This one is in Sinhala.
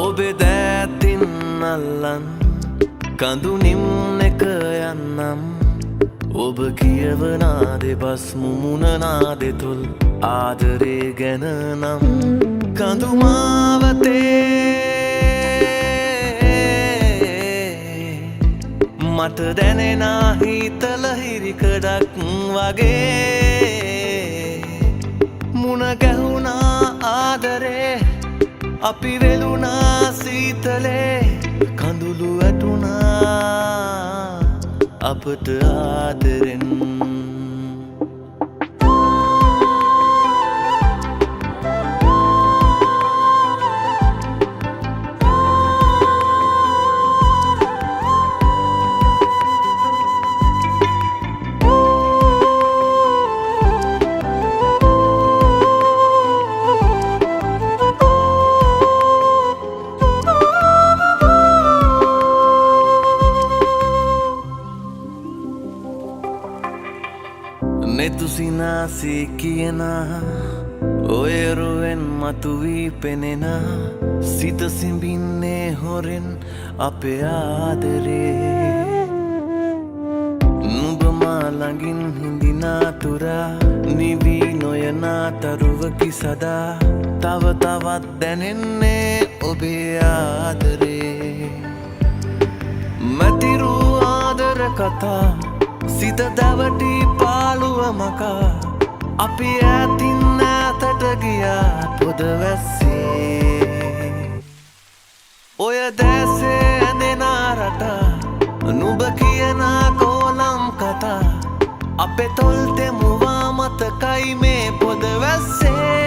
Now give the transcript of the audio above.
ඔබේ දෑතින් අල්ලන් කඳුනිම් එක යන්නම් ඔබ කියවනාදෙ බස් මුමුණනාදෙ තුල් ආදරේ ගැන නම් කඳුමාවතේ මට දැනෙනා හිතල හිරිකඩක් වගේ මුණ ගැහුණා ආදරේ අපි වෙලුනා සීතලේ කඳුළු වැටුණා අපට ආදරෙන් නෙතුසිනාසී කියන ඔයරුවෙන් මතුවී පෙනෙන සිත සිඹින්නේ හොරෙන් අපේ ආදරේ නුඹ මා ළඟින් හිඳිනාතුරා නිවී නොයනා තරුවකි සදා තව තවත් දැනෙන්නේ ඔබේ ආදරේ මැතිරු ආදර කතා සිත දැවටි පාළුව මකා අපි ඈතින් ඈතට ගියා පොද වැස්සේ ඔය දැසේ ඇඳෙන රටා නුඹ කියන කෝලම් කතා අපේ තොල් තෙමුවා මතකයි මේ පොද වැස්සේ